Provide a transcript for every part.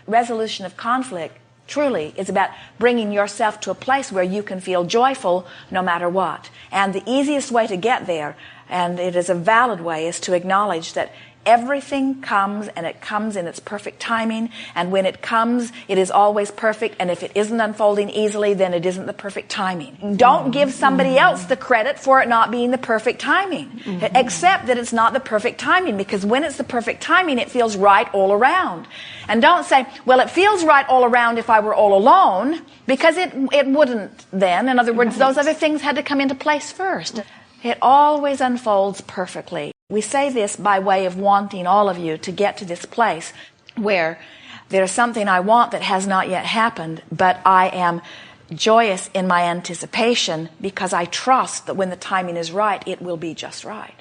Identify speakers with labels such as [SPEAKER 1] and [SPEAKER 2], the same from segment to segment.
[SPEAKER 1] resolution of conflict truly is about bringing yourself to a place where you can feel joyful no matter what. And the easiest way to get there, and it is a valid way, is to acknowledge that everything comes, and it comes in its perfect timing, and when it comes, it is always perfect, and if it isn't unfolding easily, then it isn't the perfect timing. Don't give somebody else the credit for it not being the perfect timing. Accept that it's not the perfect timing, because when it's the perfect timing, it feels right all around. And don't say, well, it feels right all around if I were all alone, because it wouldn't then. In other words, those other things had to come into place first. It always unfolds perfectly. We say this by way of wanting all of you to get to this place where there's something I want that has not yet happened, but I am joyous in my anticipation because I trust that when the timing is right, it will be just right.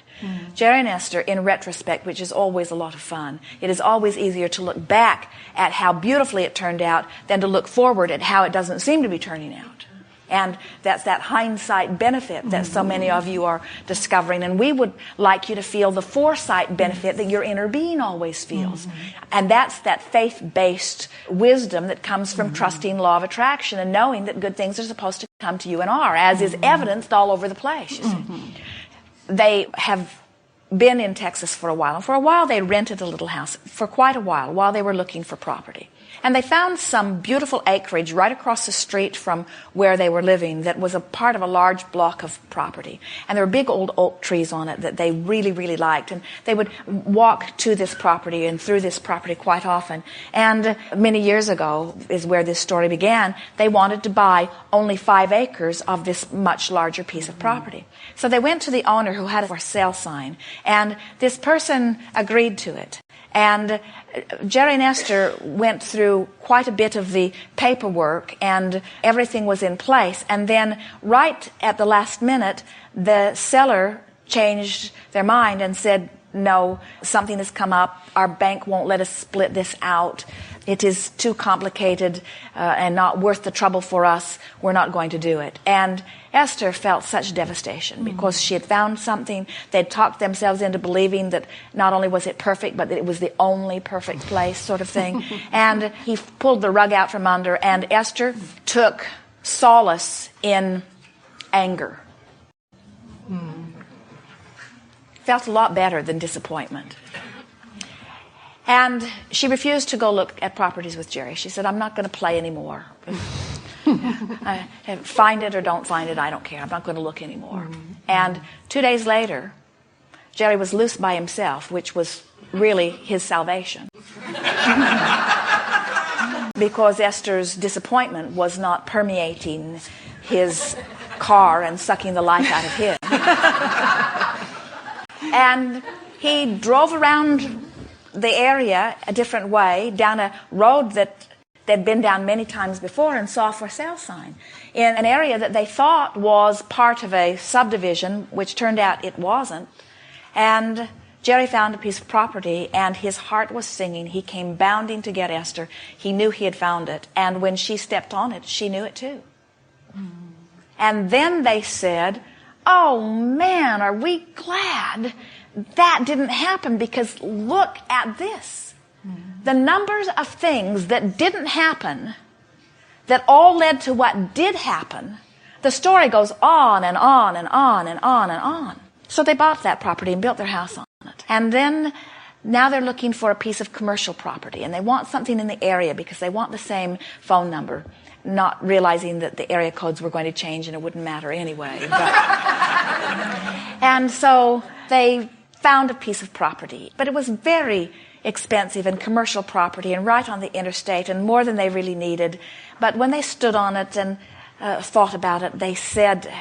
[SPEAKER 1] Jerry and Esther, in retrospect, which is always a lot of fun, it is always easier to look back at how beautifully it turned out than to look forward at how it doesn't seem to be turning out. And that's that hindsight benefit that so many of you are discovering. And we would like you to feel the foresight benefit that your inner being always feels. And that's that faith-based wisdom that comes from trusting law of attraction and knowing that good things are supposed to come to you and are, as is evidenced all over the place, you see. They have been in Texas for a while. And for a while, they rented a little house for quite a while they were looking for property. And they found some beautiful acreage right across the street from where they were living that was a part of a large block of property. And there were big old oak trees on it that they really, really liked. And they would walk to this property and through this property quite often. And many years ago is where this story began. They wanted to buy only 5 acres of this much larger piece of property. So they went to the owner who had a for sale sign. And this person agreed to it. And Jerry and Esther went through quite a bit of the paperwork and everything was in place. And then right at the last minute, the seller changed their mind and said, no, something has come up. Our bank won't let us split this out. It is too complicated and not worth the trouble for us. We're not going to do it. And Esther felt such devastation because she had found something. They'd talked themselves into believing that not only was it perfect, but that it was the only perfect place, sort of thing. And he pulled the rug out from under, and Esther took solace in anger. Felt a lot better than disappointment. And she refused to go look at properties with Jerry. She said, I'm not going to play anymore. Find it or don't find it, I don't care. I'm not going to look anymore. And 2 days later, Jerry was loose by himself, which was really his salvation. Because Esther's disappointment was not permeating his car and sucking the life out of his. And he drove around the area a different way, down a road that they'd been down many times before, and saw a for sale sign in an area that they thought was part of a subdivision, which turned out it wasn't. And Jerry found a piece of property, and his heart was singing. He came bounding to get Esther. He knew he had found it, and when she stepped on it, she knew it too. And then they said, oh man, are we glad that didn't happen, because look at this. The numbers of things that didn't happen that all led to what did happen. The story goes on and on and on and on and on. So they bought that property and built their house on it. And then now they're looking for a piece of commercial property, and they want something in the area because they want the same phone number, not realizing that the area codes were going to change and it wouldn't matter anyway. And so they found a piece of property, but it was very expensive and commercial property and right on the interstate and more than they really needed. But when they stood on it and thought about it, they said,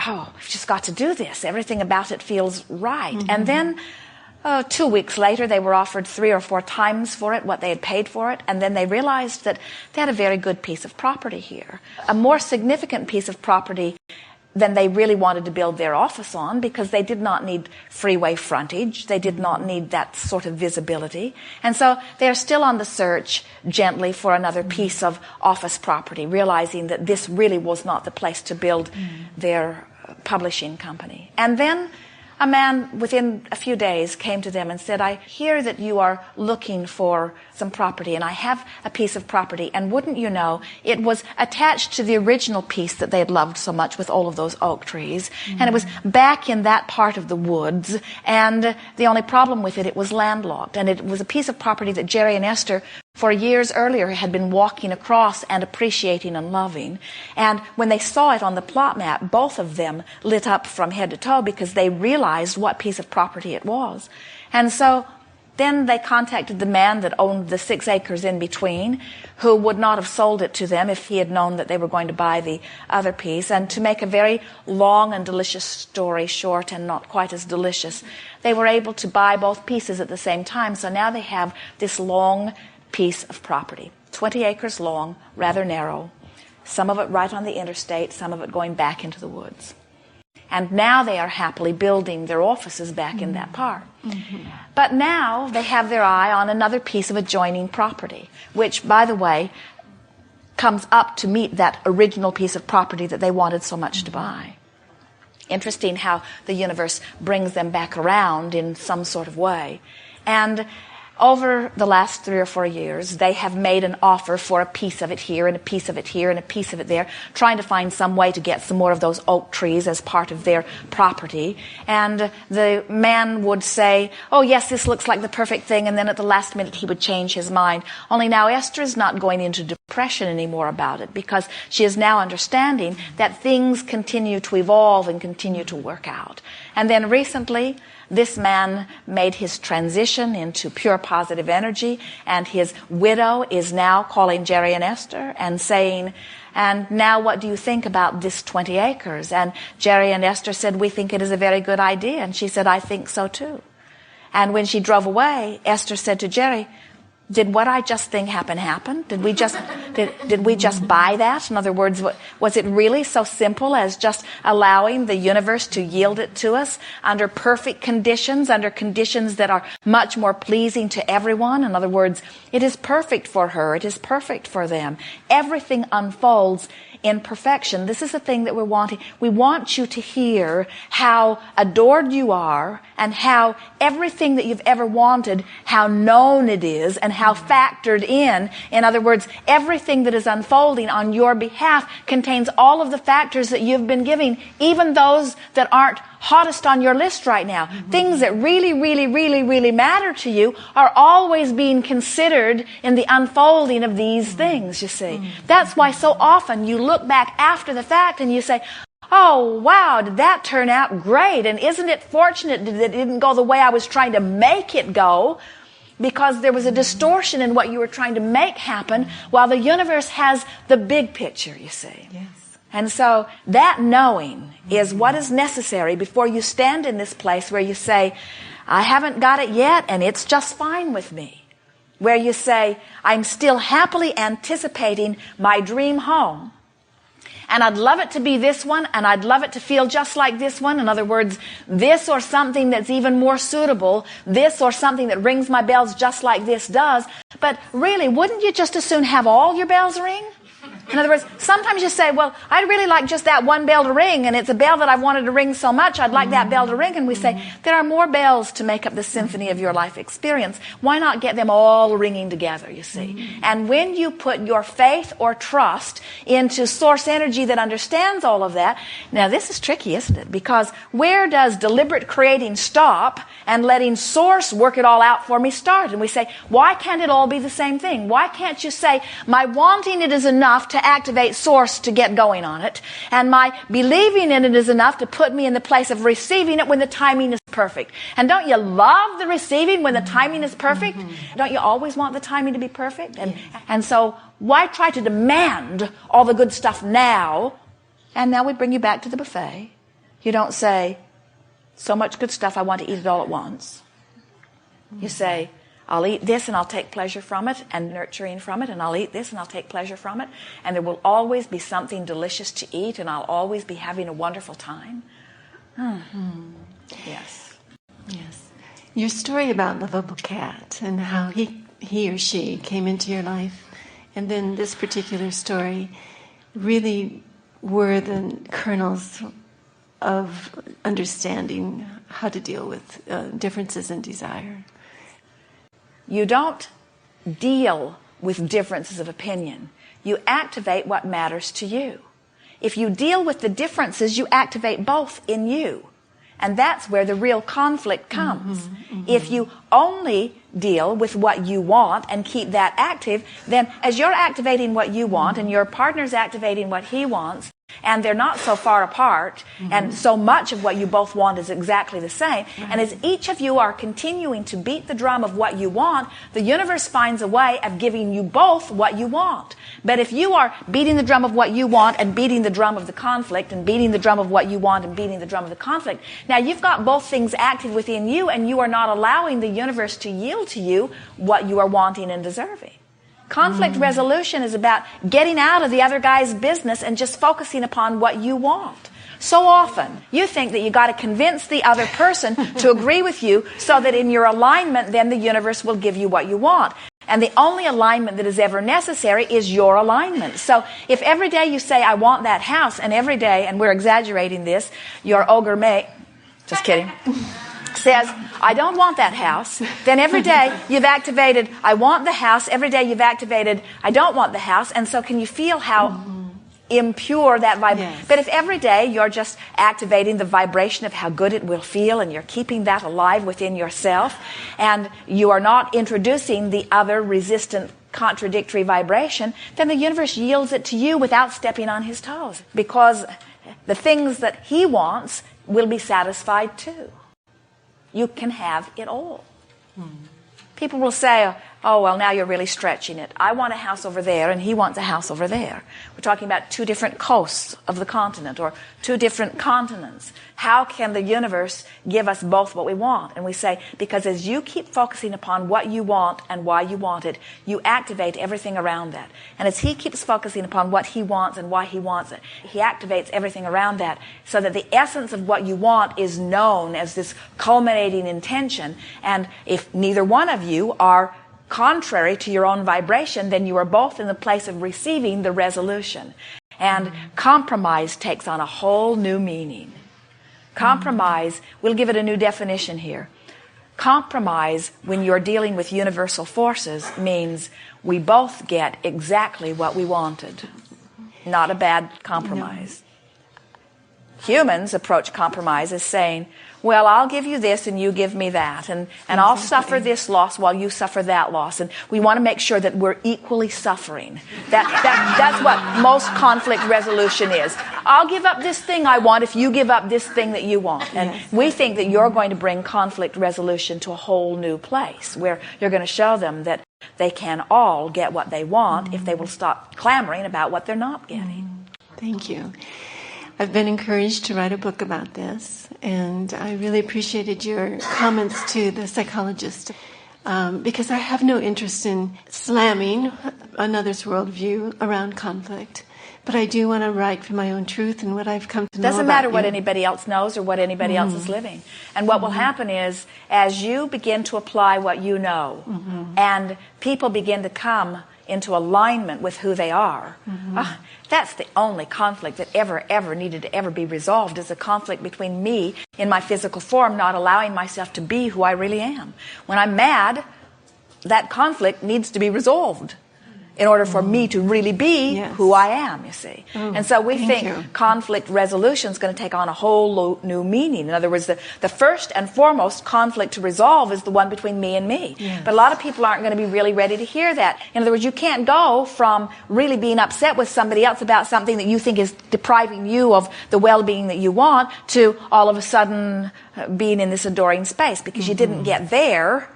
[SPEAKER 1] oh, we've just got to do this. Everything about it feels right. And then 2 weeks later, they were offered 3 or 4 times for it, what they had paid for it. And then they realized that they had a very good piece of property here, a more significant piece of property than they really wanted to build their office on, because they did not need freeway frontage. They did not need that sort of visibility. And so they're still on the search gently for another piece of office property, realizing that this really was not the place to build their publishing company. And then a man within a few days came to them and said, I hear that you are looking for some property, and I have a piece of property. And wouldn't you know, it was attached to the original piece that they had loved so much with all of those oak trees. And it was back in that part of the woods. And the only problem with it, it was landlocked. And it was a piece of property that Jerry and Esther, for years earlier, had been walking across and appreciating and loving. And when they saw it on the plot map, both of them lit up from head to toe because they realized what piece of property it was. And so then they contacted the man that owned the 6 acres in between, who would not have sold it to them if he had known that they were going to buy the other piece. And to make a very long and delicious story short, and not quite as delicious, they were able to buy both pieces at the same time. So now they have this long piece of property, 20 acres long, rather narrow, some of it right on the interstate, some of it going back into the woods. And now they are happily building their offices back in that part. But now they have their eye on another piece of adjoining property, which, by the way, comes up to meet that original piece of property that they wanted so much to buy. Interesting how the universe brings them back around in some sort of way. And over the last 3 or 4 years, they have made an offer for a piece of it here and a piece of it here and a piece of it there, trying to find some way to get some more of those oak trees as part of their property. And the man would say, oh, yes, this looks like the perfect thing, and then at the last minute he would change his mind. Only now Esther is not going into depression anymore about it, because she is now understanding that things continue to evolve and continue to work out. And then recently, this man made his transition into pure positive energy, and his widow is now calling Jerry and Esther and saying, and now what do you think about this 20 acres? And Jerry and Esther said, we think it is a very good idea. And she said, I think so too. And when she drove away, Esther said to Jerry, did what I just think happen? Did we just buy that? In other words, was it really so simple as just allowing the universe to yield it to us under perfect conditions, under conditions that are much more pleasing to everyone? In other words, it is perfect for her. It is perfect for them. Everything unfolds in perfection. This is the thing that we're wanting. We want you to hear how adored you are, and how everything that you've ever wanted, how known it is, and how factored in. In other words, everything that is unfolding on your behalf contains all of the factors that you've been giving, even those that aren't hottest on your list right now. Things that really, really, really, really matter to you are always being considered in the unfolding of these things, you see. That's why so often you look back after the fact and you say, oh, wow, did that turn out great? And isn't it fortunate that it didn't go the way I was trying to make it go? Because there was a distortion in what you were trying to make happen, while the universe has the big picture, you see.
[SPEAKER 2] Yes.
[SPEAKER 1] And so that knowing is what is necessary before you stand in this place where you say, I haven't got it yet, and it's just fine with me. Where you say, I'm still happily anticipating my dream home. And I'd love it to be this one, and I'd love it to feel just like this one. In other words, this or something that's even more suitable, this or something that rings my bells just like this does. But really, wouldn't you just as soon have all your bells ring? In other words, sometimes you say, well, I'd really like just that one bell to ring, and it's a bell that I've wanted to ring so much, I'd like that bell to ring. And we say, there are more bells to make up the symphony of your life experience. Why not get them all ringing together, you see? And when you put your faith or trust into source energy that understands all of that, now this is tricky, isn't it? Because where does deliberate creating stop and letting source work it all out for me start? And we say, why can't it all be the same thing? Why can't you say, my wanting it is enough to activate source to get going on it, and my believing in it is enough to put me in the place of receiving it when the timing is perfect? And don't you love the receiving when the timing is perfect? Don't you always want the timing to be perfect? And so why try to demand all the good stuff now? And now we bring you back to the buffet. You don't say, so much good stuff, I want to eat it all at once. You say, I'll eat this and I'll take pleasure from it and nurturing from it, and I'll eat this and I'll take pleasure from it, and there will always be something delicious to eat, and I'll always be having a wonderful time. Yes.
[SPEAKER 2] Yes. Your story about Lovable Cat and how he or she came into your life, and then this particular story really were the kernels of understanding how to deal with differences in desire?
[SPEAKER 1] You don't deal with differences of opinion. You activate what matters to you. If you deal with the differences, you activate both in you. And that's where the real conflict comes. If you only deal with what you want and keep that active, then as you're activating what you want and your partner's activating what he wants, and they're not so far apart, and so much of what you both want is exactly the same, and as each of you are continuing to beat the drum of what you want, the universe finds a way of giving you both what you want. But if you are beating the drum of what you want and beating the drum of the conflict and beating the drum of what you want and beating the drum of the conflict, now you've got both things active within you, and you are not allowing the universe to yield to you what you are wanting and deserving. Conflict resolution is about getting out of the other guy's business and just focusing upon what you want. So often, you think that you got to convince the other person to agree with you so that in your alignment, then the universe will give you what you want. And the only alignment that is ever necessary is your alignment. So if every day you say, I want that house, and every day, and we're exaggerating this, your ogre mate, just kidding, says, I don't want that house, then every day you've activated, I want the house. Every day you've activated, I don't want the house. And so can you feel how impure that vibration? Yes. But if every day you're just activating the vibration of how good it will feel, and you're keeping that alive within yourself, and you are not introducing the other resistant contradictory vibration, then the universe yields it to you without stepping on his toes, because the things that he wants will be satisfied too. You can have it all. People will say, oh, well, now you're really stretching it. I want a house over there, and he wants a house over there. We're talking about two different coasts of the continent, or two different continents. How can the universe give us both what we want? And we say, because as you keep focusing upon what you want and why you want it, you activate everything around that. And as he keeps focusing upon what he wants and why he wants it, he activates everything around that, so that the essence of what you want is known as this culminating intention. And if neither one of you are contrary to your own vibration, then you are both in the place of receiving the resolution. And compromise takes on a whole new meaning. Compromise, we'll give it a new definition here. Compromise, when you're dealing with universal forces, means we both get exactly what we wanted. Not a bad compromise. No. Humans approach compromise as saying, well, I'll give you this and you give me that, and I'll suffer this loss while you suffer that loss. And we want to make sure that we're equally suffering. That's what most conflict resolution is. I'll give up this thing I want if you give up this thing that you want. And we think that you're going to bring conflict resolution to a whole new place, where you're going to show them that they can all get what they want if they will stop clamoring about what they're not getting.
[SPEAKER 2] Thank you. I've been encouraged to write a book about this, and I really appreciated your comments to the psychologist, because I have no interest in slamming another's worldview around conflict, but I do want to write from my own truth and what I've come to know about
[SPEAKER 1] Doesn't matter what anybody else knows or what anybody else is living. And what will happen is, as you begin to apply what you know, and people begin to come into alignment with who they are, that's the only conflict that ever needed to ever be resolved, is a conflict between me in my physical form not allowing myself to be who I really am. When I'm mad, that conflict needs to be resolved in order for me to really be who I am, you see. And so we think conflict resolution is going to take on a whole new meaning. In other words, the first and foremost conflict to resolve is the one between me and me. But a lot of people aren't going to be really ready to hear that. In other words, you can't go from really being upset with somebody else about something that you think is depriving you of the well-being that you want, to all of a sudden being in this adoring space, because you didn't get there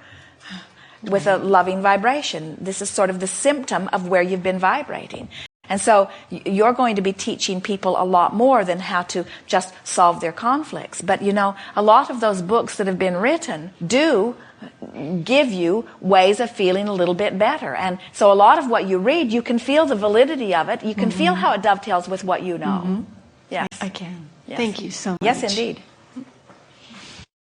[SPEAKER 1] with a loving vibration. This is sort of the symptom of where you've been vibrating. And so you're going to be teaching people a lot more than how to just solve their conflicts. But you know, a lot of those books that have been written do give you ways of feeling a little bit better. And so a lot of what you read, you can feel the validity of it. You can feel how it dovetails with what you know.
[SPEAKER 2] Yes, I can.
[SPEAKER 1] Yes.
[SPEAKER 2] Thank you so much.
[SPEAKER 1] Yes, indeed.